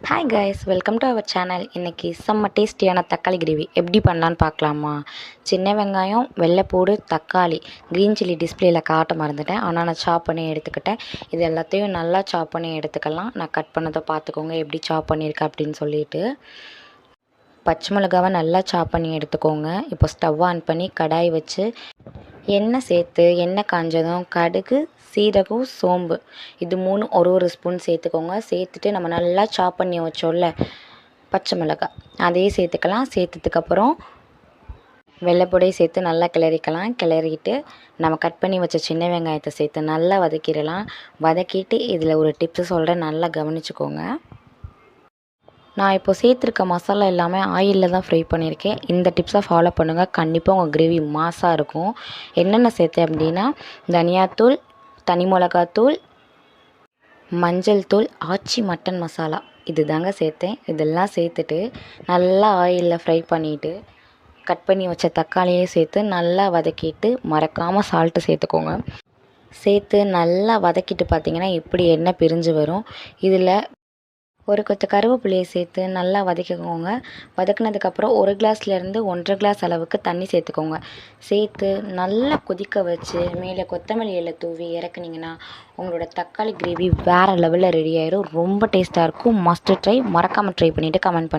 Hi guys, welcome to our channel. இன்றைக்கி செம்ம டேஸ்டியான தக்காளி கிரேவி எப்படி பண்ணலான்னு பார்க்கலாமா? சின்ன வெங்காயம், வெள்ளைப்பூடு, தக்காளி, க்ரீன் சில்லி டிஸ்பிளேயில் காட்ட மறந்துட்டேன். ஆனால் நான் சாப் பண்ணி எடுத்துக்கிட்டேன். இது எல்லாத்தையும் நல்லா சாப் பண்ணி எடுத்துக்கலாம். நான் கட் பண்ணதை பார்த்துக்கோங்க எப்படி சாப் பண்ணியிருக்கேன் அப்படின்னு சொல்லிட்டு. பச்சை மிளகாவை நல்லா சாப் பண்ணி எடுத்துக்கோங்க. இப்போ ஸ்டவ் ஆன் பண்ணி கடாய் வச்சு எண்ணெய் சேர்த்து எண்ணெய் காஞ்சதும் கடுகு, சீரகம், சோம்பு இது 3 ஒரு ஸ்பூன் சேர்த்துக்கோங்க. சேர்த்துட்டு நம்ம நல்லா சாப் பண்ணி வச்சோம்ல பச்சை மிளகாய் அதையும் சேர்த்துக்கலாம். சேர்த்ததுக்கப்புறம் வெள்ளைப்பொடியை சேர்த்து நல்லா கிளறிக்கலாம். கிளறிட்டு நம்ம கட் பண்ணி வச்ச சின்ன வெங்காயத்தை சேர்த்து நல்லா வதக்கிடலாம். வதக்கிட்டு இதில் ஒரு டிப்ஸு சொல்கிறேன், நல்லா கவனிச்சுக்கோங்க. நான் இப்போ சேர்த்துருக்க மசாலா எல்லாமே ஆயிலில் தான் ஃப்ரை பண்ணியிருக்கேன். இந்த டிப்ஸை ஃபாலோ பண்ணுங்கள், கண்டிப்பாக உங்கள் கிரேவி மாஸாக இருக்கும். என்னென்ன சேர்த்தேன் அப்படின்னா தனியாத்தூள், தனி மிளகாத்தூள், மஞ்சள் தூள், ஆச்சி மட்டன் மசாலா இது தாங்க சேர்த்தேன். இதெல்லாம் சேர்த்துட்டு நல்லா ஆயிலில் ஃப்ரை பண்ணிவிட்டு கட் பண்ணி வச்ச தக்காளியை சேர்த்து நல்லா வதக்கிட்டு மறக்காமல் சால்ட்டு சேர்த்துக்கோங்க. சேர்த்து நல்லா வதக்கிட்டு பார்த்திங்கன்னா இப்படி எண்ணெய் பிரிஞ்சு வரும். இதில் ஒரு கொத்து கருவேப்பிலையை சேர்த்து நல்லா வதக்கிக்கோங்க. வதக்குனதுக்கப்புறம் 1 கிளாஸ்லேருந்து 1.5 கிளாஸ் அளவுக்கு தண்ணி சேர்த்துக்கோங்க. சேர்த்து நல்லா கொதிக்க வச்சு மேலே கொத்தமல்லி இலை தூவி இறக்குனிங்கன்னா உங்களோட தக்காளி கிரேவி வேறு லெவலில் ரெடி ஆயிடும். ரொம்ப டேஸ்ட்டாக இருக்கும். Must try. மறக்காமல் ட்ரை பண்ணிவிட்டு கமெண்ட் பண்ணுங்கள்.